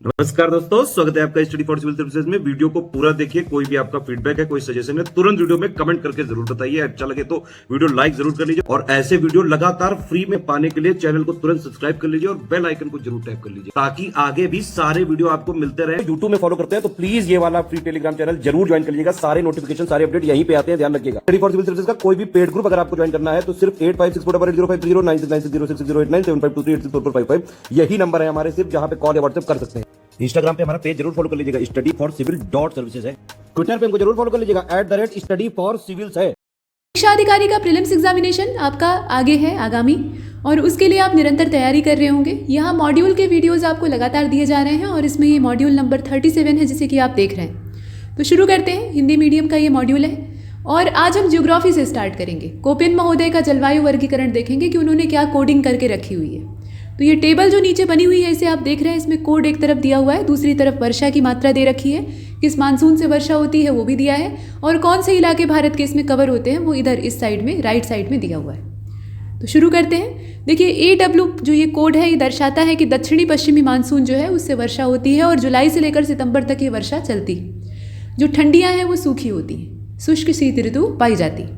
नमस्कार दोस्तों, स्वागत है आपका स्टडी फॉर सिविल सर्विसेज में। वीडियो को पूरा देखिए। कोई भी आपका फीडबैक है, कोई सजेशन है, तुरंत वीडियो में कमेंट करके जरूर बताइए। अच्छा लगे तो वीडियो लाइक जरूर कर लीजिए और ऐसे वीडियो लगातार फ्री में पाने के लिए चैनल को तुरंत सब्सक्राइब कर लीजिए और बेल आइकन को जरूर टैप कर लीजिए ताकि आगे भी सारे वीडियो आपको मिलते रहे। यूट्यूब में फॉलो करते हैं तो प्लीज ये वाला फ्री टेलीग्राम चैनल जरूर ज्वाइन कर लीजिएगा। सारे नोटिफिकेशन, सारे अपडेट यहीं पे आते हैं, ध्यान रखिएगा। स्टडी फॉर सिविल सर्विसेज का कोई भी पेड ग्रुप अगर आपको ज्वाइन करना है तो सिर्फ 856480560660897523864455 यही नंबर है हमारे, सिर्फ जहां पे कॉल या व्हाट्सएप कर सकते हैं। इंस्टाग्राम पे हमारा पेज जरूर फॉलो कर लीजिएगा, studyforcivil.services है। ट्विटर पे हमको जरूर फॉलो कर लीजिएगा, @studyforcivils है। शिक्षा अधिकारी का प्रीलिम्स एग्जामिनेशन आपका आगे है, आगामी, और उसके लिए आप निरंतर तैयारी कर रहे होंगे। यहाँ मॉड्यूल के वीडियोस आपको लगातार दिए जा रहे हैं और इसमें ये मॉड्यूल नंबर 37 है जिसे कि आप देख रहे हैं। तो शुरू करते हैं। हिंदी मीडियम का ये मॉड्यूल है और आज हम ज्योग्राफी से स्टार्ट करेंगे। कोपेन महोदय का जलवायु वर्गीकरण देखेंगे कि उन्होंने क्या कोडिंग करके रखी हुई है। तो ये टेबल जो नीचे बनी हुई है इसे आप देख रहे हैं, इसमें कोड एक तरफ दिया हुआ है, दूसरी तरफ वर्षा की मात्रा दे रखी है, किस मानसून से वर्षा होती है वो भी दिया है, और कौन से इलाके भारत के इसमें कवर होते हैं वो इधर इस साइड में, राइट साइड में दिया हुआ है। तो शुरू करते हैं। देखिए AW जो ये कोड है ये दर्शाता है कि दक्षिणी पश्चिमी मानसून जो है उससे वर्षा होती है और जुलाई से लेकर सितंबर तक ये वर्षा चलती है। जो ठंडियाँ हैं वो सूखी होती हैं, शुष्क शीत ऋतु पाई जाती है।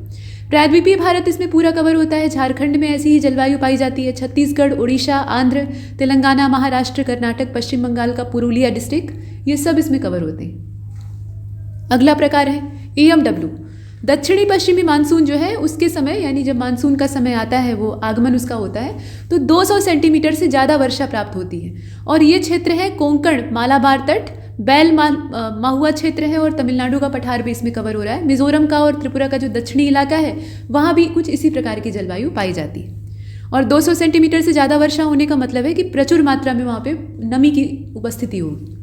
प्रायद्वीपीय भारत इसमें पूरा कवर होता है। झारखंड में ऐसी ही जलवायु पाई जाती है। छत्तीसगढ़, उड़ीसा, आंध्र, तेलंगाना, महाराष्ट्र, कर्नाटक, पश्चिम बंगाल का पुरुलिया डिस्ट्रिक्ट, ये सब इसमें कवर होते हैं। अगला प्रकार है AMW। दक्षिणी पश्चिमी मानसून जो है उसके समय, यानी जब मानसून का समय आता है, वो आगमन उसका होता है, तो 200 सेंटीमीटर से ज़्यादा वर्षा प्राप्त होती है। और ये क्षेत्र है कोंकण, मालाबार तट, बैल माहुआ क्षेत्र है और तमिलनाडु का पठार भी इसमें कवर हो रहा है। मिजोरम का और त्रिपुरा का जो दक्षिणी इलाका है वहाँ भी कुछ इसी प्रकार की जलवायु पाई जाती है। और 200 सेंटीमीटर से ज़्यादा वर्षा होने का मतलब है कि प्रचुर मात्रा में वहाँ पे नमी की उपस्थिति होगी।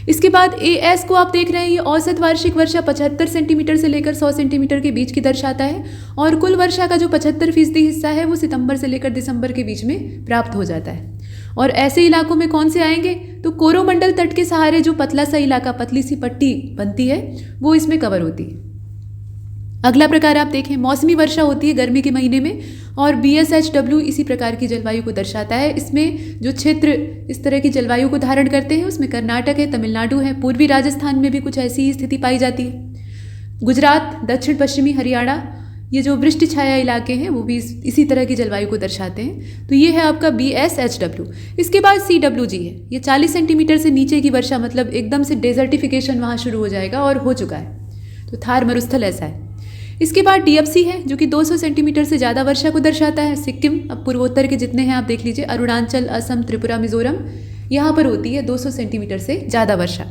इसके बाद AS को आप देख रहे हैं, ये औसत वार्षिक वर्षा 75 सेंटीमीटर से लेकर 100 सेंटीमीटर के बीच की दर्शाता है और कुल वर्षा का जो 75% हिस्सा है वो सितंबर से लेकर दिसंबर के बीच में प्राप्त हो जाता है। और ऐसे इलाकों में कौन से आएंगे, तो कोरोमंडल तट के सहारे जो पतला सा इलाका, पतली सी पट्टी बनती है, वो इसमें कवर होती है। अगला प्रकार आप देखें, मौसमी वर्षा होती है गर्मी के महीने में और BSHW इसी प्रकार की जलवायु को दर्शाता है। इसमें जो क्षेत्र इस तरह की जलवायु को धारण करते हैं उसमें कर्नाटक है, तमिलनाडु है, पूर्वी राजस्थान में भी कुछ ऐसी ही स्थिति पाई जाती है। गुजरात, दक्षिण पश्चिमी हरियाणा, ये जो वृष्टि छाया इलाके हैं वो भी इसी तरह की जलवायु को दर्शाते हैं। तो ये है आपका BSHW। इसके बाद CWG है, ये 40 सेंटीमीटर से नीचे की वर्षा, मतलब एकदम से डेजर्टिफिकेशन वहाँ शुरू हो जाएगा और हो चुका है। तो थार मरुस्थल ऐसा है। इसके बाद DFC है जो कि 200 सेंटीमीटर से ज़्यादा वर्षा को दर्शाता है। सिक्किम, अब पूर्वोत्तर के जितने हैं आप देख लीजिए, अरुणाचल, असम, त्रिपुरा, मिजोरम, यहाँ पर होती है 200 सेंटीमीटर से ज़्यादा वर्षा।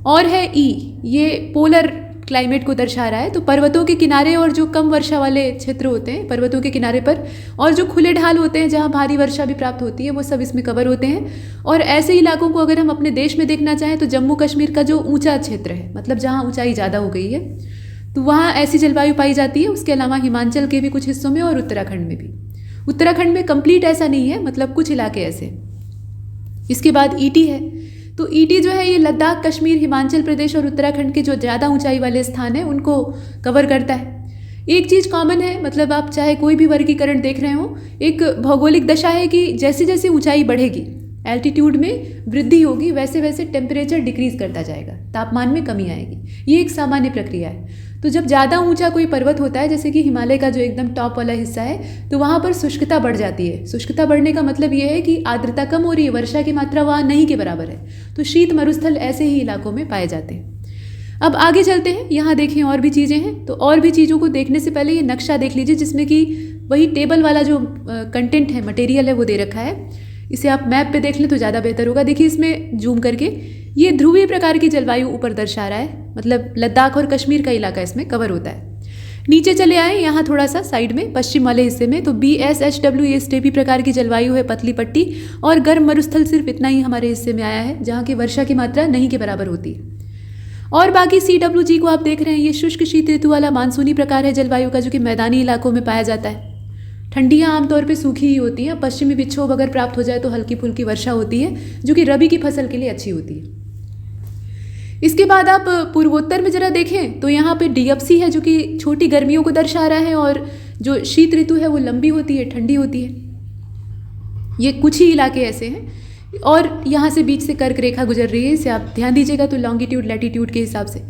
और है E, ये पोलर क्लाइमेट को दर्शा रहा है। तो पर्वतों के किनारे और जो कम वर्षा वाले क्षेत्र होते हैं पर्वतों के किनारे पर, और जो खुले ढाल होते हैं जहाँ भारी वर्षा भी प्राप्त होती है, वो सब इसमें कवर होते हैं। और ऐसे इलाकों को अगर हम अपने देश में देखना चाहें तो जम्मू कश्मीर का जो ऊंचा क्षेत्र है, मतलब जहाँ ऊंचाई ज़्यादा हो गई है, तो वहाँ ऐसी जलवायु पाई जाती है। उसके अलावा हिमाचल के भी कुछ हिस्सों में और उत्तराखंड में भी। उत्तराखंड में कंप्लीट ऐसा नहीं है, मतलब कुछ इलाके ऐसे। इसके बाद ET है। तो ET जो है ये लद्दाख, कश्मीर, हिमाचल प्रदेश और उत्तराखंड के जो ज़्यादा ऊंचाई वाले स्थान हैं उनको कवर करता है। एक चीज़ कॉमन है, मतलब आप चाहे कोई भी वर्गीकरण देख रहे हो, एक भौगोलिक दशा है कि जैसे जैसे ऊंचाई बढ़ेगी, एल्टीट्यूड में वृद्धि होगी, वैसे वैसे टेम्परेचर डिक्रीज करता जाएगा, तापमान में कमी आएगी। ये एक सामान्य प्रक्रिया है। तो जब ज़्यादा ऊंचा कोई पर्वत होता है, जैसे कि हिमालय का जो एकदम टॉप वाला हिस्सा है, तो वहाँ पर शुष्कता बढ़ जाती है। शुष्कता बढ़ने का मतलब ये है कि आर्द्रता कम हो रही है, वर्षा की मात्रा वहाँ नहीं के बराबर है। तो शीत मरुस्थल ऐसे ही इलाकों में पाए जाते हैं। अब आगे चलते हैं, यहाँ देखें और भी चीज़ें हैं। तो और भी चीज़ों को देखने से पहले ये नक्शा देख लीजिए जिसमें कि वही टेबल वाला जो कंटेंट है, मटेरियल है, वो दे रखा है। इसे आप मैप पे देख लें तो ज़्यादा बेहतर होगा। देखिए इसमें जूम करके, ये ध्रुवीय प्रकार की जलवायु ऊपर दर्शा रहा है, मतलब लद्दाख और कश्मीर का इलाका इसमें कवर होता है। नीचे चले आए यहाँ थोड़ा सा साइड में, पश्चिम वाले हिस्से में, तो BSHW ये स्टेपी प्रकार की जलवायु है, पतली पट्टी और गर्म मरुस्थल सिर्फ इतना ही हमारे हिस्से में आया है जहाँ की वर्षा की मात्रा नहीं के बराबर होती है। और बाकी CWG को आप देख रहे हैं, ये शुष्क शीत ऋतु वाला मानसूनी प्रकार है जलवायु का, जो कि मैदानी इलाकों में पाया जाता है। ठंडियाँ आमतौर पे सूखी ही होती हैं। पश्चिमी विक्षोभ अगर प्राप्त हो जाए तो हल्की फुल्की वर्षा होती है, जो कि रबी की फसल के लिए अच्छी होती है। इसके बाद आप पूर्वोत्तर में जरा देखें तो यहाँ पे DFC है जो कि छोटी गर्मियों को दर्शा रहा है, और जो शीत ऋतु है वो लंबी होती है, ठंडी होती है। ये कुछ ही इलाके ऐसे हैं। और यहाँ से बीच से कर्क रेखा गुजर रही है, इसे आप ध्यान दीजिएगा, तो लॉन्गिट्यूड लैटिट्यूड के हिसाब से।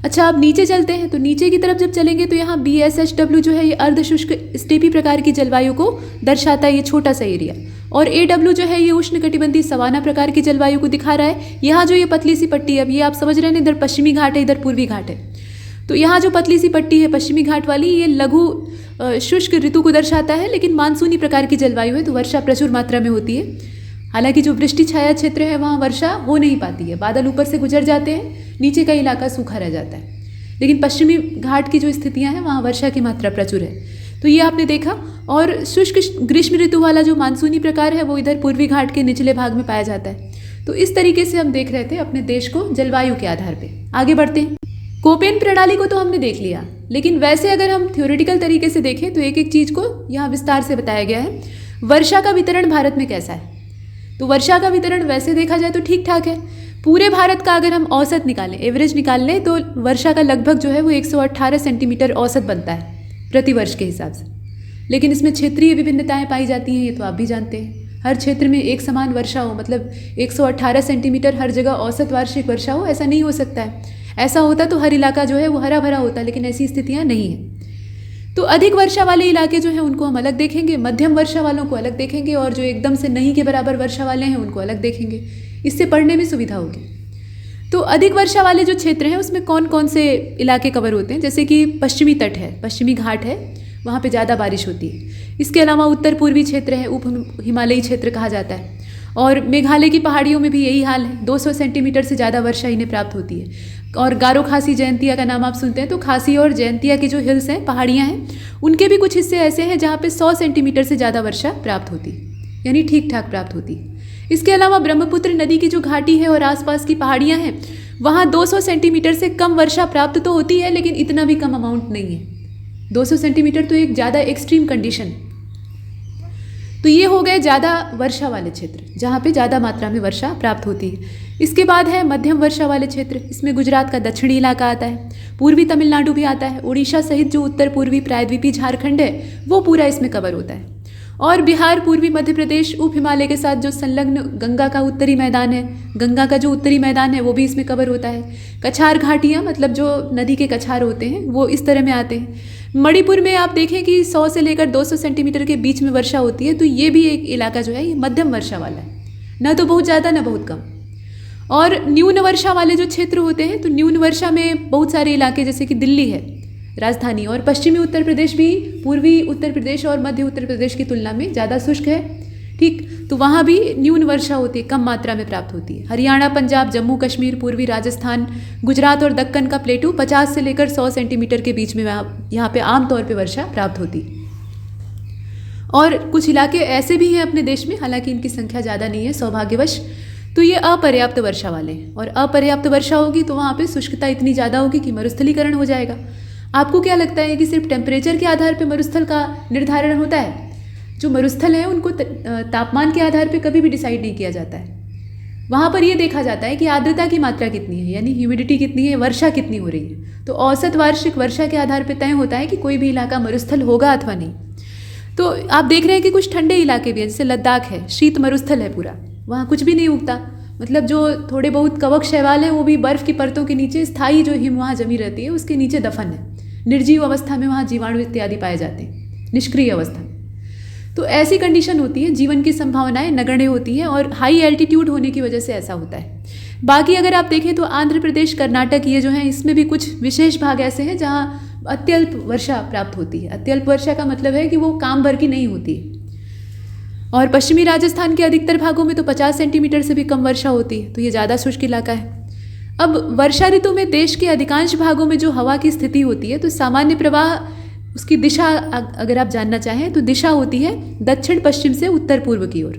अच्छा, अब नीचे चलते हैं, तो नीचे की तरफ जब चलेंगे तो यहाँ BSHW जो है ये अर्धशुष्क स्टेपी प्रकार की जलवायु को दर्शाता है, ये छोटा सा एरिया। और AW जो है ये उष्णकटिबंधीय सवाना प्रकार की जलवायु को दिखा रहा है। यहाँ जो ये पतली सी पट्टी है, अब ये आप समझ रहे हैं, इधर पश्चिमी घाट है, इधर पूर्वी घाट है। तो यहाँ जो पतली सी पट्टी है पश्चिमी घाट वाली, ये लघु शुष्क ऋतु को दर्शाता है, लेकिन मानसूनी प्रकार की जलवायु है, तो वर्षा प्रचुर मात्रा में होती है। हालांकि जो वृष्टि छाया क्षेत्र है वहाँ वर्षा हो नहीं पाती है, बादल ऊपर से गुजर जाते हैं, नीचे का इलाका सूखा रह जाता है। लेकिन पश्चिमी घाट की जो स्थितियाँ हैं वहाँ वर्षा की मात्रा प्रचुर है, तो ये आपने देखा। और शुष्क ग्रीष्म ऋतु वाला जो मानसूनी प्रकार है वो इधर पूर्वी घाट के निचले भाग में पाया जाता है। तो इस तरीके से हम देख रहे थे अपने देश को जलवायु के आधार पर। आगे बढ़ते हैं। कोपेन प्रणाली को तो हमने देख लिया, लेकिन वैसे अगर हम थ्योरेटिकल तरीके से देखें तो एक एक चीज़ को यहाँ विस्तार से बताया गया है। वर्षा का वितरण भारत में कैसा है, तो वर्षा का वितरण वैसे देखा जाए तो ठीक ठाक है। पूरे भारत का अगर हम औसत निकालें, एवरेज निकाल लें, तो वर्षा का लगभग जो है वो 118 सेंटीमीटर औसत बनता है प्रति वर्ष के हिसाब से। लेकिन इसमें क्षेत्रीय विभिन्नताएं पाई जाती हैं, ये तो आप भी जानते हैं। हर क्षेत्र में एक समान वर्षा हो, मतलब 118 सेंटीमीटर हर जगह औसत वार्षिक वर्षा हो, ऐसा नहीं हो सकता है। ऐसा होता तो हर इलाका जो है वो हरा भरा होता, लेकिन ऐसी स्थितियाँ नहीं हैं। तो अधिक वर्षा वाले इलाके जो हैं उनको हम अलग देखेंगे, मध्यम वर्षा वालों को अलग देखेंगे, और जो एकदम से नहीं के बराबर वर्षा वाले हैं उनको अलग देखेंगे। इससे पढ़ने में सुविधा होगी। तो अधिक वर्षा वाले जो क्षेत्र हैं उसमें कौन कौन से इलाके कवर होते हैं, जैसे कि पश्चिमी तट है, पश्चिमी घाट है, वहाँ पे ज़्यादा बारिश होती है। इसके अलावा उत्तर पूर्वी क्षेत्र है, उप हिमालयी क्षेत्र कहा जाता है। और मेघालय की पहाड़ियों में भी यही हाल है, 200 सेंटीमीटर से ज़्यादा वर्षा इन्हें प्राप्त होती है। और गारो खासी जयंतिया का नाम आप सुनते हैं, तो खासी और जयंतिया के जो हिल्स हैं, पहाड़ियाँ हैं, उनके भी कुछ हिस्से ऐसे हैं जहाँ पे 100 सेंटीमीटर से ज़्यादा वर्षा प्राप्त होती है, यानी ठीक ठाक प्राप्त होती है। इसके अलावा ब्रह्मपुत्र नदी की जो घाटी है और आसपास की पहाड़ियाँ हैं, वहाँ 200 सेंटीमीटर से कम वर्षा प्राप्त तो होती है, लेकिन इतना भी कम अमाउंट नहीं है। 200 सेंटीमीटर तो एक ज़्यादा एक्सट्रीम कंडीशन है। तो ये हो गए ज़्यादा वर्षा वाले क्षेत्र, जहाँ पे ज़्यादा मात्रा में वर्षा प्राप्त होती है। इसके बाद है मध्यम वर्षा वाले क्षेत्र, इसमें गुजरात का दक्षिणी इलाका आता है, पूर्वी तमिलनाडु भी आता है, उड़ीसा सहित जो उत्तर पूर्वी प्रायद्वीपीय झारखंड है वो पूरा इसमें कवर होता है। और बिहार, पूर्वी मध्य प्रदेश, उप हिमालय के साथ जो संलग्न गंगा का उत्तरी मैदान है, गंगा का जो उत्तरी मैदान है वो भी इसमें कवर होता है। कछार घाटियाँ, मतलब जो नदी के कछार होते हैं वो इस तरह में आते हैं। मणिपुर में आप देखें कि 100 से लेकर 200 सेंटीमीटर के बीच में वर्षा होती है, तो ये भी एक इलाका जो है ये मध्यम वर्षा वाला है, न तो बहुत ज़्यादा न बहुत कम। और न्यून वर्षा वाले जो क्षेत्र होते हैं, तो न्यून वर्षा में बहुत सारे इलाके, जैसे कि दिल्ली है राजधानी, और पश्चिमी उत्तर प्रदेश भी पूर्वी उत्तर प्रदेश और मध्य उत्तर प्रदेश की तुलना में ज़्यादा शुष्क है, ठीक, तो वहाँ भी न्यून वर्षा होती है, कम मात्रा में प्राप्त होती है। हरियाणा, पंजाब, जम्मू कश्मीर, पूर्वी राजस्थान, गुजरात और दक्कन का प्लेटू 50 से लेकर 100 सेंटीमीटर के बीच में यहाँ पे आमतौर पे वर्षा प्राप्त होती है। और कुछ इलाके ऐसे भी हैं अपने देश में, हालांकि इनकी संख्या ज़्यादा नहीं है सौभाग्यवश, तो ये अपर्याप्त वर्षा वाले हैं। और अपर्याप्त वर्षा होगी तो वहाँ पे शुष्कता इतनी ज़्यादा होगी कि मरुस्थलीकरण हो जाएगा। आपको क्या लगता है कि सिर्फ टेम्परेचर के आधार पर मरुस्थल का निर्धारण होता है? जो मरुस्थल है उनको तापमान के आधार पर कभी भी डिसाइड नहीं किया जाता है। वहाँ पर ये देखा जाता है कि आर्द्रता की मात्रा कितनी है, यानी ह्यूमिडिटी कितनी है, वर्षा कितनी हो रही है। तो औसत वार्षिक वर्षा के आधार पर तय होता है कि कोई भी इलाका मरुस्थल होगा अथवा नहीं। तो आप देख रहे हैं कि कुछ ठंडे इलाके भी हैं, जैसे लद्दाख है, शीत मरुस्थल है पूरा, वहाँ कुछ भी नहीं उगता, मतलब जो थोड़े बहुत कवक शैवाल हैं वो भी बर्फ़ की परतों के नीचे, स्थायी जो हिम वहाँ जमी रहती है उसके नीचे दफन है। निर्जीव अवस्था में वहाँ जीवाणु इत्यादि पाए जाते हैं, निष्क्रिय अवस्था में। तो ऐसी कंडीशन होती है, जीवन की संभावनाएं नगण्य होती हैं, और हाई एल्टीट्यूड होने की वजह से ऐसा होता है। बाकी अगर आप देखें तो आंध्र प्रदेश, कर्नाटक, ये जो हैं इसमें भी कुछ विशेष भाग ऐसे हैं जहाँ अत्यल्प वर्षा प्राप्त होती है। अत्यल्प वर्षा का मतलब है कि वो काम भर की नहीं होती है। और पश्चिमी राजस्थान के अधिकतर भागों में तो 50 सेंटीमीटर से भी कम वर्षा होती है, तो ये ज़्यादा शुष्क इलाका है। अब वर्षा ऋतु में देश के अधिकांश भागों में जो हवा की स्थिति होती है, तो सामान्य प्रवाह, उसकी दिशा अगर आप जानना चाहें तो दिशा होती है दक्षिण पश्चिम से उत्तर पूर्व की ओर।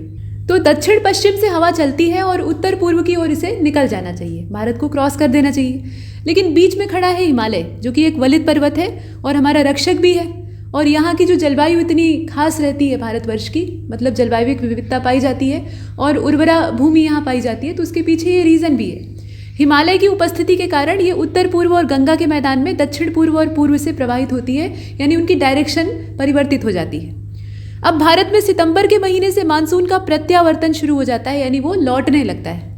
तो दक्षिण पश्चिम से हवा चलती है और उत्तर पूर्व की ओर इसे निकल जाना चाहिए, भारत को क्रॉस कर देना चाहिए। लेकिन बीच में खड़ा है हिमालय, जो कि एक वलित पर्वत है और हमारा रक्षक भी है। और यहाँ की जो जलवायु इतनी खास रहती है भारतवर्ष की, मतलब जलवायु विविधता पाई जाती है और उर्वरा भूमि यहाँ पाई जाती है, तो उसके पीछे ये रीज़न भी है। हिमालय की उपस्थिति के कारण ये उत्तर पूर्व और गंगा के मैदान में दक्षिण पूर्व और पूर्व से प्रवाहित होती है, यानी उनकी डायरेक्शन परिवर्तित हो जाती है। अब भारत में सितंबर के महीने से मानसून का प्रत्यावर्तन शुरू हो जाता है, यानी वो लौटने लगता है।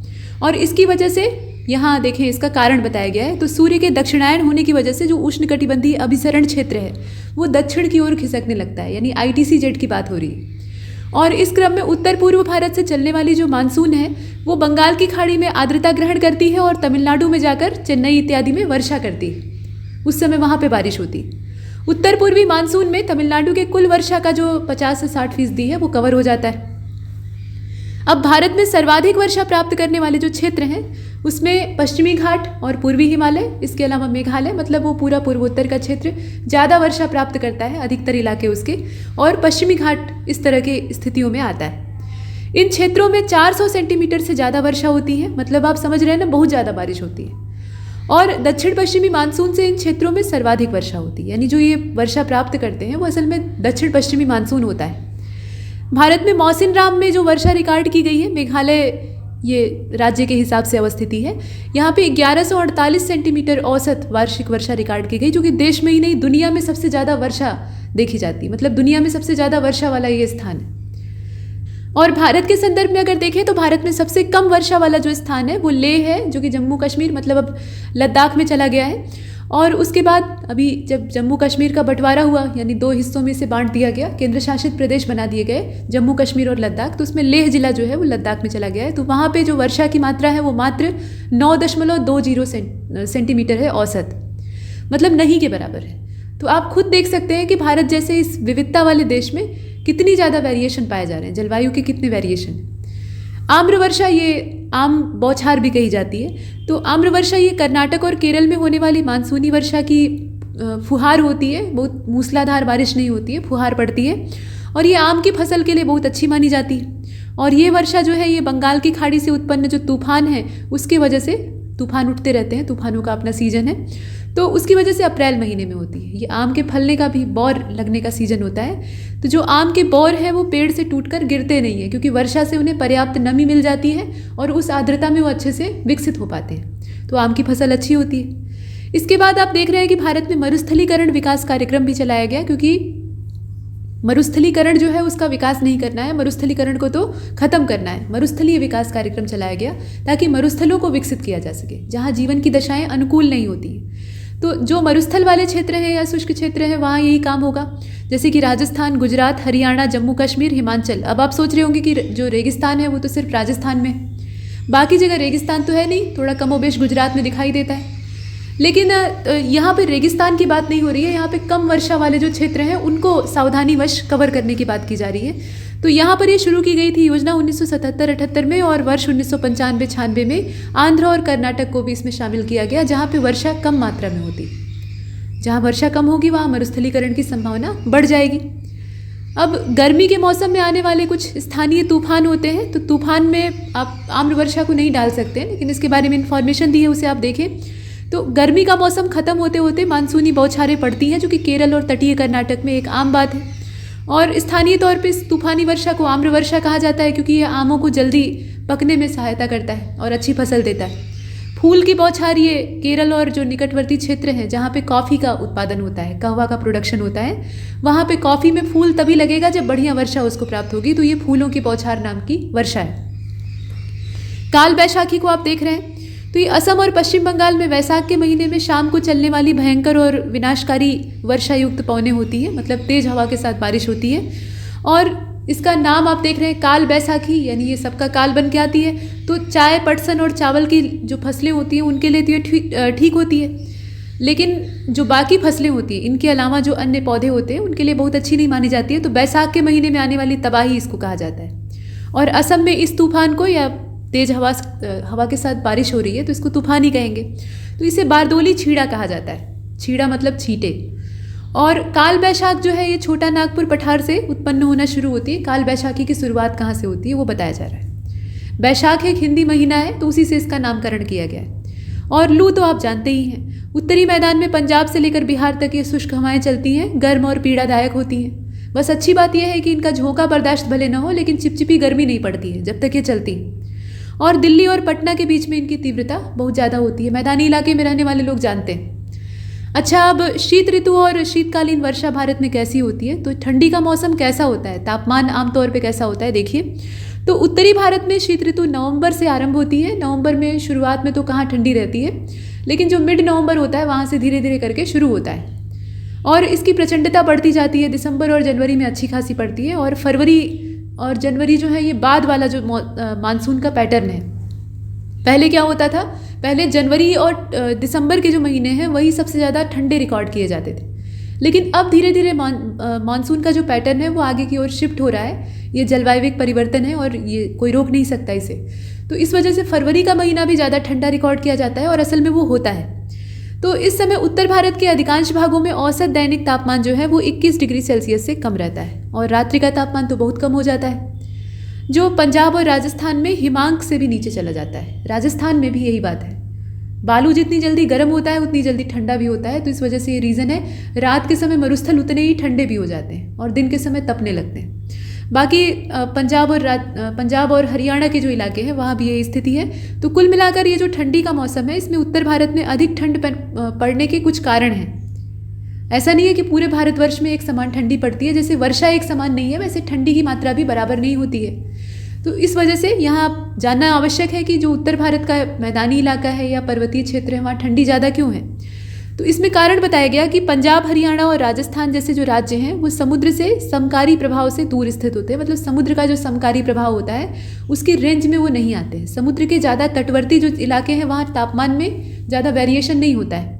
और इसकी वजह से यहाँ देखें, इसका कारण बताया गया है। तो सूर्य के दक्षिणायन होने की वजह से जो उष्णकटिबंधीय अभिसरण क्षेत्र है वो दक्षिण की ओर खिसकने लगता है, यानी ITCZ की बात हो रही है। और इस क्रम में उत्तर पूर्व भारत से चलने वाली जो मानसून है वो बंगाल की खाड़ी में आर्द्रता ग्रहण करती है और तमिलनाडु में जाकर चेन्नई इत्यादि में वर्षा करती है। उस समय वहाँ पे बारिश होती है। उत्तर पूर्वी मानसून में तमिलनाडु के कुल वर्षा का जो 50 से 60% है वो कवर हो जाता है। अब भारत में सर्वाधिक वर्षा प्राप्त करने वाले जो क्षेत्र हैं उसमें पश्चिमी घाट और पूर्वी हिमालय, इसके अलावा मेघालय, मतलब वो पूरा पूर्वोत्तर का क्षेत्र ज़्यादा वर्षा प्राप्त करता है, अधिकतर इलाके उसके, और पश्चिमी घाट इस तरह की स्थितियों में आता है। इन क्षेत्रों में 400 सेंटीमीटर से ज़्यादा वर्षा होती है, मतलब आप समझ रहे हैं ना, बहुत ज़्यादा बारिश होती है। और दक्षिण पश्चिमी मानसून से इन क्षेत्रों में सर्वाधिक वर्षा होती है, यानी जो ये वर्षा प्राप्त करते हैं वो असल में दक्षिण पश्चिमी मानसून होता है। भारत में मौसिनराम में जो वर्षा रिकॉर्ड की गई है, मेघालय ये राज्य के हिसाब से अवस्थिति है, यहाँ पे 1148 सेंटीमीटर औसत वार्षिक वर्षा रिकॉर्ड की गई, जो कि देश में ही नहीं दुनिया में सबसे ज़्यादा वर्षा देखी जाती है, मतलब दुनिया में सबसे ज़्यादा वर्षा वाला ये स्थान है। और भारत के संदर्भ में अगर देखें तो भारत में सबसे कम वर्षा वाला जो स्थान है वो लेह है, जो कि जम्मू कश्मीर, मतलब अब लद्दाख में चला गया है। और उसके बाद अभी जब जम्मू कश्मीर का बंटवारा हुआ, यानी 2 हिस्सों में से बांट दिया गया, केंद्र शासित प्रदेश बना दिए गए जम्मू कश्मीर और लद्दाख, तो उसमें लेह जिला जो है वो लद्दाख में चला गया है। तो वहाँ पे जो वर्षा की मात्रा है वो मात्र 9.20 सेंटीमीटर है औसत, मतलब नहीं के बराबर है। तो आप खुद देख सकते हैं कि भारत जैसे इस विविधता वाले देश में कितनी ज़्यादा वेरिएशन पाए जा रहे हैं, जलवायु के कितने वेरिएशन हैं। आम्र वर्षा, ये आम बौछार भी कही जाती है। तो आम्र वर्षा ये कर्नाटक और केरल में होने वाली मानसूनी वर्षा की फुहार होती है, बहुत मूसलाधार बारिश नहीं होती है, फुहार पड़ती है। और ये आम की फसल के लिए बहुत अच्छी मानी जाती है। और ये वर्षा जो है ये बंगाल की खाड़ी से उत्पन्न जो तूफान है उसकी वजह से, तूफान उठते रहते हैं, तूफानों का अपना सीजन है, तो उसकी वजह से अप्रैल महीने में होती है। ये आम के फलने का भी, बौर लगने का सीजन होता है। तो जो आम के बौर हैं वो पेड़ से टूटकर गिरते नहीं हैं, क्योंकि वर्षा से उन्हें पर्याप्त नमी मिल जाती है और उस आर्द्रता में वो अच्छे से विकसित हो पाते हैं, तो आम की फसल अच्छी होती है। इसके बाद आप देख रहे हैं कि भारत में मरुस्थलीकरण विकास कार्यक्रम भी चलाया गया, क्योंकि मरुस्थलीकरण जो है उसका विकास नहीं करना है, मरुस्थलीकरण को तो खत्म करना है। मरुस्थलीय विकास कार्यक्रम चलाया गया ताकि मरुस्थलों को विकसित किया जा सके, जहाँ जीवन की दशाएं अनुकूल नहीं होती हैं। तो जो मरुस्थल वाले क्षेत्र हैं या शुष्क क्षेत्र हैं वहाँ यही काम होगा, जैसे कि राजस्थान, गुजरात, हरियाणा, जम्मू कश्मीर, हिमाचल। अब आप सोच रहे होंगे कि जो रेगिस्तान है वो तो सिर्फ राजस्थान में है, बाकी जगह रेगिस्तान तो है नहीं, थोड़ा कमोबेश गुजरात में दिखाई देता है। लेकिन यहाँ पे रेगिस्तान की बात नहीं हो रही है, यहाँ पे कम वर्षा वाले जो क्षेत्र हैं उनको सावधानीवश कवर करने की बात की जा रही है। तो यहाँ पर ये शुरू की गई थी योजना 1977-78 में, और वर्ष 1995-96 में आंध्र और कर्नाटक को भी इसमें शामिल किया गया, जहाँ पे वर्षा कम मात्रा में होती। जहाँ वर्षा कम होगी वहाँ मरुस्थलीकरण की संभावना बढ़ जाएगी। अब गर्मी के मौसम में आने वाले कुछ स्थानीय तूफान होते हैं, तो तूफान में आप आम्र वर्षा को नहीं डाल सकते हैं, लेकिन इसके बारे में इन्फॉर्मेशन दी है, उसे आप देखें। तो गर्मी का मौसम खत्म होते होते मानसूनी बौछारें पड़ती हैं, जो कि केरल और तटीय कर्नाटक में एक आम बात है। और स्थानीय तौर पे इस तूफानी वर्षा को आम्र वर्षा कहा जाता है, क्योंकि यह आमों को जल्दी पकने में सहायता करता है और अच्छी फसल देता है। फूल की बौछार ये केरल और जो निकटवर्ती क्षेत्र हैं जहाँ पे कॉफ़ी का उत्पादन होता है, कहवा का प्रोडक्शन होता है, वहाँ पे कॉफ़ी में फूल तभी लगेगा जब बढ़िया वर्षा उसको प्राप्त होगी। तो ये फूलों की बौछार नाम की वर्षा है। काल बैशाखी को आप देख रहे हैं, तो ये असम और पश्चिम बंगाल में वैसाख के महीने में शाम को चलने वाली भयंकर और विनाशकारी वर्षा युक्त पवनें होती है, मतलब तेज हवा के साथ बारिश होती है। और इसका नाम आप देख रहे हैं काल बैसाखी, यानी ये सबका काल बन के आती है। तो चाय, पटसन और चावल की जो फसलें होती हैं उनके लिए तो ये ठीक होती है, लेकिन जो बाकी फसलें होती हैं इनके अलावा जो अन्य पौधे होते हैं उनके लिए बहुत अच्छी नहीं मानी जाती है। तो बैसाख के महीने में आने वाली तबाही इसको कहा जाता है। और असम में इस तूफान को, या तेज हवा के साथ बारिश हो रही है तो इसको तूफान ही कहेंगे। तो इसे बारदोली छीड़ा कहा जाता है। छीड़ा मतलब छींटे। और काल बैशाख जो है ये छोटा नागपुर पठार से उत्पन्न होना शुरू होती है। काल बैशाखी की शुरुआत कहाँ से होती है वो बताया जा रहा है। बैशाख एक हिंदी महीना है, तो उसी से इसका नामकरण किया गया है। और लू तो आप जानते ही हैं, उत्तरी मैदान में पंजाब से लेकर बिहार तक ये शुष्क हवाएं चलती हैं, गर्म और पीड़ादायक होती हैं। बस अच्छी बात यह है कि इनका झोंका बर्दाश्त भले न हो, लेकिन चिपचिपी गर्मी नहीं पड़ती है जब तक ये चलती। और दिल्ली और पटना के बीच में इनकी तीव्रता बहुत ज़्यादा होती है, मैदानी इलाके में रहने वाले लोग जानते हैं। अच्छा, अब शीत ऋतु और शीतकालीन वर्षा भारत में कैसी होती है? तो ठंडी का मौसम कैसा होता है, तापमान आमतौर पे कैसा होता है, देखिए। तो उत्तरी भारत में शीत ऋतु नवंबर से आरंभ होती है। नवंबर में शुरुआत में तो कहाँ ठंडी रहती है, लेकिन जो मिड नवंबर होता है वहाँ से धीरे धीरे करके शुरू होता है और इसकी प्रचंडता बढ़ती जाती है। दिसंबर और जनवरी में अच्छी खासी पड़ती है और फरवरी और जनवरी जो है ये बाद वाला जो मानसून का पैटर्न है। पहले क्या होता था, पहले जनवरी और दिसंबर के जो महीने हैं वही सबसे ज़्यादा ठंडे रिकॉर्ड किए जाते थे, लेकिन अब धीरे धीरे मानसून का जो पैटर्न है वो आगे की ओर शिफ्ट हो रहा है। ये जलवायविक परिवर्तन है और ये कोई रोक नहीं सकता इसे। तो इस वजह से फरवरी का महीना भी ज़्यादा ठंडा रिकॉर्ड किया जाता है और असल में वो होता है। तो इस समय उत्तर भारत के अधिकांश भागों में औसत दैनिक तापमान जो है वो 21 डिग्री सेल्सियस से कम रहता है और रात्रि का तापमान तो बहुत कम हो जाता है, जो पंजाब और राजस्थान में हिमांक से भी नीचे चला जाता है। राजस्थान में भी यही बात है, बालू जितनी जल्दी गर्म होता है उतनी जल्दी ठंडा भी होता है। तो इस वजह से ये रीज़न है, रात के समय मरुस्थल उतने ही ठंडे भी हो जाते हैं और दिन के समय तपने लगते हैं। बाकी पंजाब और हरियाणा के जो इलाके हैं वहाँ भी यही स्थिति है। तो कुल मिलाकर ये जो ठंडी का मौसम है इसमें उत्तर भारत में अधिक ठंड पड़ने के कुछ कारण हैं। ऐसा नहीं है कि पूरे भारतवर्ष में एक समान ठंडी पड़ती है, जैसे वर्षा एक समान नहीं है वैसे ठंडी की मात्रा भी बराबर नहीं होती है। तो इस वजह से यहाँ आप जानना आवश्यक है कि जो उत्तर भारत का मैदानी इलाका है या पर्वतीय क्षेत्र है वहाँ ठंडी ज़्यादा क्यों है। तो इसमें कारण बताया गया कि पंजाब, हरियाणा और राजस्थान जैसे जो राज्य हैं वो समुद्र से समकारी प्रभाव से दूर स्थित होते हैं। मतलब समुद्र का जो समकारी प्रभाव होता है उसकी रेंज में वो नहीं आते हैं। समुद्र के ज़्यादा तटवर्ती जो इलाके हैं वहाँ तापमान में ज़्यादा वेरिएशन नहीं होता है,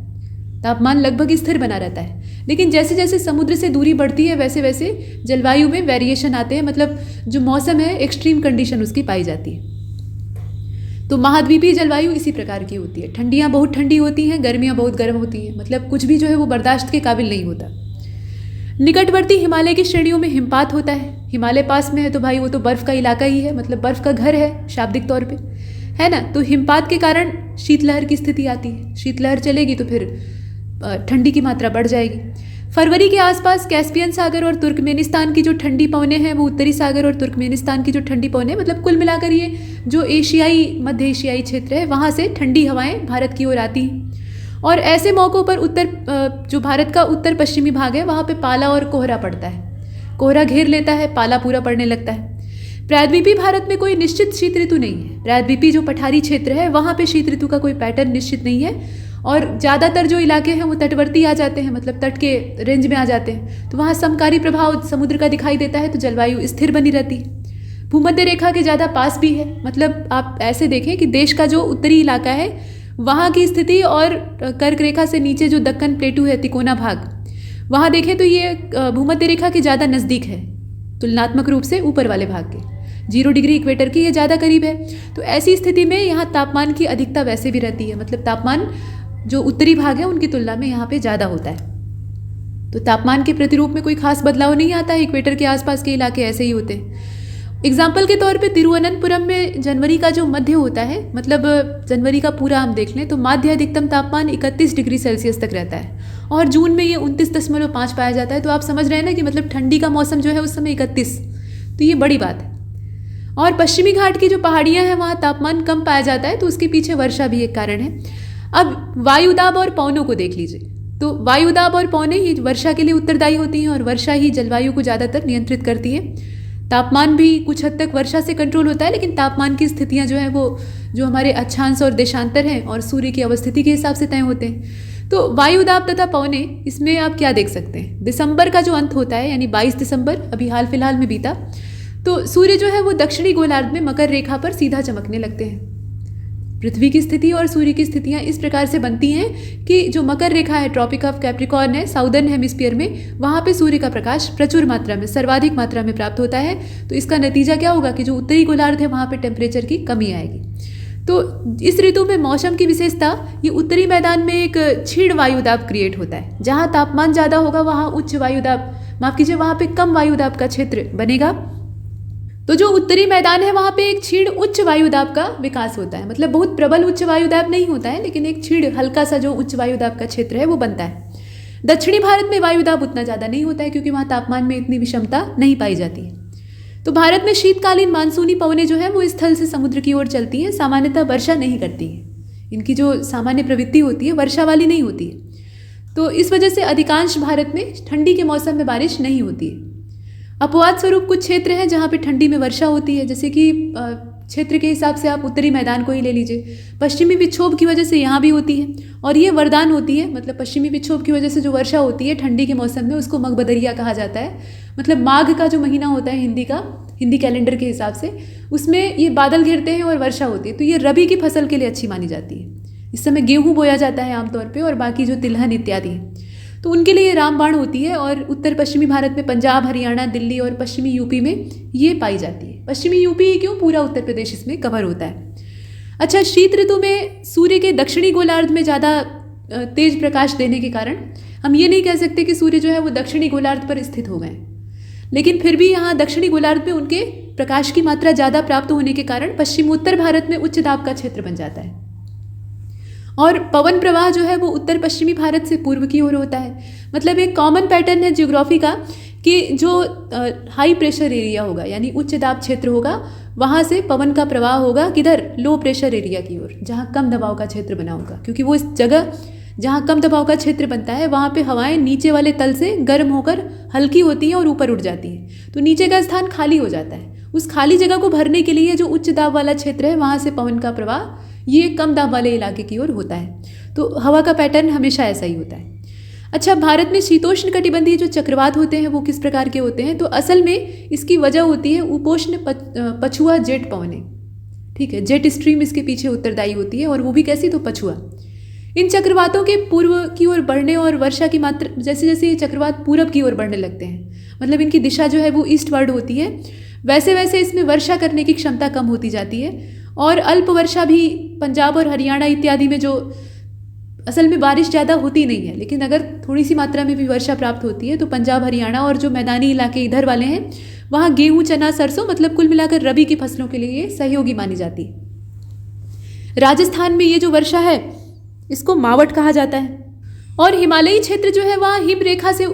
तापमान लगभग स्थिर बना रहता है। लेकिन जैसे जैसे समुद्र से दूरी बढ़ती है वैसे वैसे जलवायु में वेरिएशन आते हैं, मतलब जो मौसम है एक्सट्रीम कंडीशन उसकी पाई जाती है। तो महाद्वीपीय जलवायु इसी प्रकार की होती है, ठंडियाँ बहुत ठंडी होती हैं, गर्मियाँ बहुत गर्म होती हैं, मतलब कुछ भी जो है वो बर्दाश्त के काबिल नहीं होता। निकटवर्ती हिमालय की श्रेणियों में हिमपात होता है। हिमालय पास में है तो भाई वो तो बर्फ़ का इलाका ही है, मतलब बर्फ़ का घर है शाब्दिक तौर पे, है ना। तो हिमपात के कारण शीतलहर की स्थिति आती है। शीतलहर चलेगी तो फिर ठंडी की मात्रा बढ़ जाएगी। फरवरी के आसपास कैस्पियन सागर और तुर्कमेनिस्तान की जो ठंडी पवनें हैं वो उत्तरी सागर और तुर्कमेनिस्तान की जो ठंडी पवनें, मतलब कुल मिलाकर ये जो एशियाई मध्य एशियाई क्षेत्र है वहाँ से ठंडी हवाएं भारत की ओर आती हैं। और ऐसे मौक़ों पर जो भारत का उत्तर पश्चिमी भाग है वहाँ पे पाला और कोहरा पड़ता है। कोहरा घेर लेता है, पाला पूरा पड़ने लगता है। प्रायद्वीपीय भारत में कोई निश्चित शीत ऋतु नहीं है। प्रायद्वीपीय जो पठारी क्षेत्र है वहाँ पे शीत ऋतु का कोई पैटर्न निश्चित नहीं है और ज़्यादातर जो इलाके हैं वो तटवर्ती आ जाते हैं, मतलब तट के रेंज में आ जाते हैं। तो वहाँ समकारी प्रभाव समुद्र का दिखाई देता है तो जलवायु स्थिर बनी रहती है। भूमध्य रेखा के ज़्यादा पास भी है, मतलब आप ऐसे देखें कि देश का जो उत्तरी इलाका है वहाँ की स्थिति और कर्क रेखा से नीचे जो दक्कन प्लेटू है, तिकोना भाग, वहाँ देखें तो ये भूमध्य रेखा के ज़्यादा नज़दीक है तुलनात्मक रूप से ऊपर वाले भाग के। 0 डिग्री इक्वेटर की ये ज़्यादा करीब है। तो ऐसी स्थिति में यहाँ तापमान की अधिकता वैसे भी रहती है, मतलब तापमान जो उत्तरी भाग है उनकी तुलना में यहाँ पे ज़्यादा होता है। तो तापमान के प्रतिरूप में कोई खास बदलाव नहीं आता है। इक्वेटर के आसपास के इलाके ऐसे ही होते हैं। एग्जाम्पल के तौर पे तिरुवनंतपुरम में जनवरी का जो मध्य होता है, मतलब जनवरी का पूरा हम देख लें तो माध्य अधिकतम तापमान 31 डिग्री सेल्सियस तक रहता है और जून में ये 29.5 पाया जाता है। तो आप समझ रहे हैं ना कि मतलब ठंडी का मौसम जो है उस समय 31, तो ये बड़ी बात है। और पश्चिमी घाट की जो पहाड़ियाँ हैं वहाँ तापमान कम पाया जाता है, तो उसके पीछे वर्षा भी एक कारण है। अब वायुदाब और पवनों को देख लीजिए। तो वायुदाब और पवनें ये वर्षा के लिए उत्तरदायी होती हैं और वर्षा ही जलवायु को ज़्यादातर नियंत्रित करती है। तापमान भी कुछ हद तक वर्षा से कंट्रोल होता है, लेकिन तापमान की स्थितियाँ जो हैं वो जो हमारे अक्षांश और देशांतर हैं और सूर्य की अवस्थिति के हिसाब से तय होते हैं। तो वायुदाब तथा पवनें, इसमें आप क्या देख सकते हैं, दिसंबर का जो अंत होता है यानी 22 दिसंबर अभी हाल फिलहाल में बीता, तो सूर्य जो है वो दक्षिणी गोलार्ध में मकर रेखा पर सीधा चमकने लगते हैं। पृथ्वी की स्थिति और सूर्य की स्थितियां इस प्रकार से बनती हैं कि जो मकर रेखा है, ट्रॉपिक ऑफ कैप्रिकॉर्न है साउदर्न हेमिस्फीयर में, वहाँ पे सूर्य का प्रकाश प्रचुर मात्रा में, सर्वाधिक मात्रा में प्राप्त होता है। तो इसका नतीजा क्या होगा कि जो उत्तरी गोलार्ध है वहाँ पे टेम्परेचर की कमी आएगी। तो इस ऋतु में मौसम की विशेषता, ये उत्तरी मैदान में एक क्षीण वायुदाब क्रिएट होता है। जहाँ तापमान ज़्यादा होगा वहाँ उच्च वायुदाब, माफ कीजिए, वहाँ पे कम वायुदाब का क्षेत्र बनेगा। तो जो उत्तरी मैदान है वहाँ पे एक क्षीण उच्च वायुदाब का विकास होता है, मतलब बहुत प्रबल उच्च वायुदाब नहीं होता है, लेकिन एक क्षीण हल्का सा जो उच्च वायुदाब का क्षेत्र है वो बनता है। दक्षिणी भारत में वायुदाब उतना ज़्यादा नहीं होता है क्योंकि वहाँ तापमान में इतनी विषमता नहीं पाई जाती है। तो भारत में शीतकालीन मानसूनी पवनें जो है वो स्थल से समुद्र की ओर चलती हैं, सामान्यतः वर्षा नहीं करती है। इनकी जो सामान्य प्रवृत्ति होती है वर्षा वाली नहीं होती है। तो इस वजह से अधिकांश भारत में ठंडी के मौसम में बारिश नहीं होती है। अपवाद स्वरूप कुछ क्षेत्र हैं जहाँ पे ठंडी में वर्षा होती है, जैसे कि क्षेत्र के हिसाब से आप उत्तरी मैदान को ही ले लीजिए। पश्चिमी विक्षोभ की वजह से यहाँ भी होती है और ये वरदान होती है, मतलब पश्चिमी विक्षोभ की वजह से जो वर्षा होती है ठंडी के मौसम में उसको मगबदरिया कहा जाता है। मतलब माघ का जो महीना होता है हिंदी कैलेंडर के हिसाब से, उसमें ये बादल घिरते हैं और वर्षा होती है, तो ये रबी की फसल के लिए अच्छी मानी जाती है। इस समय गेहूँ बोया जाता है आमतौर पर, और बाकी जो तिलहन इत्यादि है तो उनके लिए रामबाण होती है। और उत्तर पश्चिमी भारत में पंजाब, हरियाणा, दिल्ली और पश्चिमी यूपी में ये पाई जाती है। पश्चिमी यूपी ही क्यों, पूरा उत्तर प्रदेश इसमें कवर होता है। अच्छा, शीत ऋतु में सूर्य के दक्षिणी गोलार्ध में ज़्यादा तेज प्रकाश देने के कारण हम ये नहीं कह सकते कि सूर्य जो है वो दक्षिणी गोलार्ध पर स्थित हो गए, लेकिन फिर भी यहाँ दक्षिणी गोलार्ध में उनके प्रकाश की मात्रा ज़्यादा प्राप्त होने के कारण पश्चिमोत्तर भारत में उच्च दाब का क्षेत्र बन जाता है। और पवन प्रवाह जो है वो उत्तर पश्चिमी भारत से पूर्व की ओर होता है। मतलब एक कॉमन पैटर्न है ज्योग्राफी का कि जो हाई प्रेशर एरिया होगा यानी उच्च दाब क्षेत्र होगा, वहाँ से पवन का प्रवाह होगा किधर, लो प्रेशर एरिया की ओर, जहाँ कम दबाव का क्षेत्र बना होगा। क्योंकि वो इस जगह जहाँ कम दबाव का क्षेत्र बनता है वहाँ पे हवाएं नीचे वाले तल से गर्म होकर हल्की होती हैं और ऊपर उठ जाती हैं, तो नीचे का स्थान खाली हो जाता है। उस खाली जगह को भरने के लिए जो उच्च दाब वाला क्षेत्र है वहाँ से पवन का प्रवाह ये कम दाब वाले इलाके की ओर होता है। तो हवा का पैटर्न हमेशा ऐसा ही होता है। अच्छा, भारत में शीतोष्ण कटिबंधीय जो चक्रवात होते हैं वो किस प्रकार के होते हैं, तो असल में इसकी वजह होती है उपोष्ण पछुआ जेट पवनें। ठीक है, जेट स्ट्रीम इसके पीछे उत्तरदायी होती है, और वो भी कैसी, तो पछुआ। इन चक्रवातों के पूर्व की ओर बढ़ने और वर्षा की मात्रा, जैसे जैसे ये चक्रवात पूरब की ओर बढ़ने लगते हैं, मतलब इनकी दिशा जो है वो ईस्टवर्ड होती है, वैसे वैसे इसमें वर्षा करने की क्षमता कम होती जाती है। और अल्प वर्षा भी पंजाब और हरियाणा इत्यादि में, जो असल में बारिश ज़्यादा होती नहीं है, लेकिन अगर थोड़ी सी मात्रा में भी वर्षा प्राप्त होती है तो पंजाब, हरियाणा और जो मैदानी इलाके इधर वाले हैं वहाँ गेहूँ, चना, सरसों, मतलब कुल मिलाकर रबी की फसलों के लिए सहयोगी मानी जाती है। राजस्थान में ये जो वर्षा है इसको मावट कहा जाता है। और हिमालयी क्षेत्र जो है वहाँ हिम रेखा से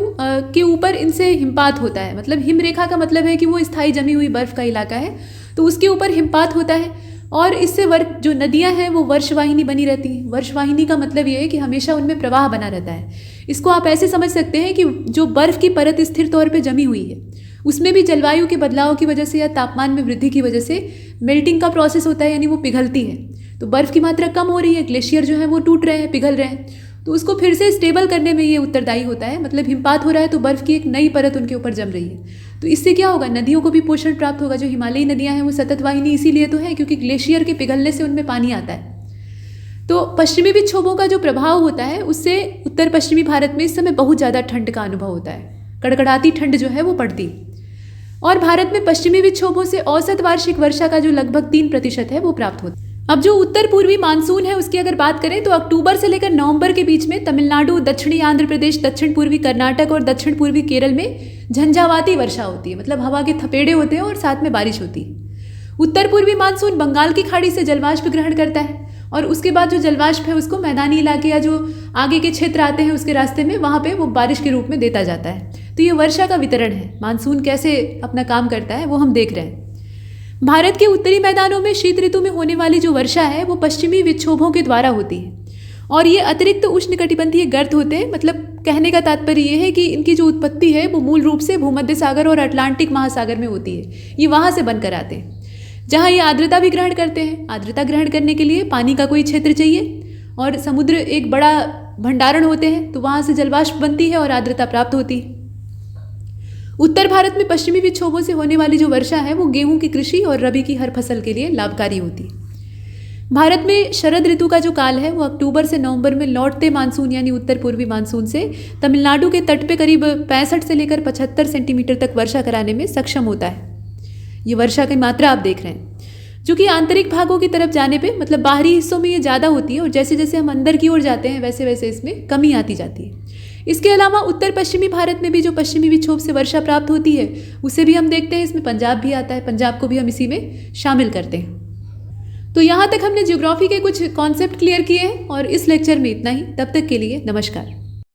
के ऊपर इनसे हिमपात होता है। मतलब हिम रेखा का मतलब है कि वो स्थायी जमी हुई बर्फ का इलाका है, तो उसके ऊपर हिमपात होता है। और इससे जो नदियाँ हैं वो वर्षवाहिनी बनी रहती हैं। वर्षवाहिनी का मतलब ये है कि हमेशा उनमें प्रवाह बना रहता है। इसको आप ऐसे समझ सकते हैं कि जो बर्फ़ की परत स्थिर तौर पे जमी हुई है उसमें भी जलवायु के बदलाव की वजह से या तापमान में वृद्धि की वजह से मेल्टिंग का प्रोसेस होता है, यानी वो पिघलती है। तो बर्फ़ की मात्रा कम हो रही है, ग्लेशियर जो है वो टूट रहे हैं, पिघल रहे हैं, तो उसको फिर से स्टेबल करने में ये उत्तरदायी होता है। मतलब हिमपात हो रहा है तो बर्फ़ की एक नई परत उनके ऊपर जम रही है, तो इससे क्या होगा, नदियों को भी पोषण प्राप्त होगा। जो हिमालयी नदियाँ हैं वो सतत वाहिनी इसीलिए तो है क्योंकि ग्लेशियर के पिघलने से उनमें पानी आता है। तो पश्चिमी विक्षोभों का जो प्रभाव होता है उससे उत्तर पश्चिमी भारत में इस समय बहुत ज़्यादा ठंड का अनुभव होता है, कड़कड़ाती ठंड जो है वो पड़ती। और भारत में पश्चिमी विक्षोभों से औसत वार्षिक वर्षा का जो लगभग 3% है वो प्राप्त होता है। अब जो उत्तर पूर्वी मानसून है उसकी अगर बात करें तो अक्टूबर से लेकर नवंबर के बीच में तमिलनाडु, दक्षिणी आंध्र प्रदेश, दक्षिण पूर्वी कर्नाटक और दक्षिण पूर्वी केरल में झंझावाती वर्षा होती है। मतलब हवा के थपेड़े होते हैं और साथ में बारिश होती है। उत्तर पूर्वी मानसून बंगाल की खाड़ी से जलवाष्प ग्रहण करता है और उसके बाद जो जलवाष्प है उसको मैदानी इलाके या जो आगे के क्षेत्र आते हैं उसके रास्ते में वहाँ पे वो बारिश के रूप में देता जाता है। तो ये वर्षा का वितरण है। मानसून कैसे अपना काम करता है वो हम देख रहे हैं। भारत के उत्तरी मैदानों में शीत ऋतु में होने वाली जो वर्षा है वो पश्चिमी विक्षोभों के द्वारा होती है और ये अतिरिक्त उष्णकटिबंधीय गर्त होते हैं। मतलब कहने का तात्पर्य ये है कि इनकी जो उत्पत्ति है वो मूल रूप से भूमध्य सागर और अटलांटिक महासागर में होती है। ये वहाँ से बनकर आते हैं जहाँ ये आर्द्रता भी ग्रहण करते हैं। आर्द्रता ग्रहण करने के लिए पानी का कोई क्षेत्र चाहिए और समुद्र एक बड़ा भंडारण होते हैं, तो वहाँ से जलवाष्प बनती है और आर्द्रता प्राप्त होती है। उत्तर भारत में पश्चिमी विक्षोभों से होने वाली जो वर्षा है वो गेहूं की कृषि और रबी की हर फसल के लिए लाभकारी होती है। भारत में शरद ऋतु का जो काल है वो अक्टूबर से नवंबर में लौटते मानसून यानी उत्तर पूर्वी मानसून से तमिलनाडु के तट पे करीब 65 से लेकर 75 सेंटीमीटर तक वर्षा कराने में सक्षम होता है। ये वर्षा की मात्रा आप देख रहे हैं, जो कि आंतरिक भागों की तरफ जाने पे मतलब बाहरी हिस्सों में ये ज़्यादा होती है और जैसे जैसे हम अंदर की ओर जाते हैं वैसे वैसे इसमें कमी आती जाती है। इसके अलावा उत्तर पश्चिमी भारत में भी जो पश्चिमी विक्षोभ से वर्षा प्राप्त होती है उसे भी हम देखते हैं। इसमें पंजाब भी आता है, पंजाब को भी हम इसी में शामिल करते हैं। तो यहाँ तक हमने ज्योग्राफी के कुछ कॉन्सेप्ट क्लियर किए हैं और इस लेक्चर में इतना ही। तब तक के लिए नमस्कार।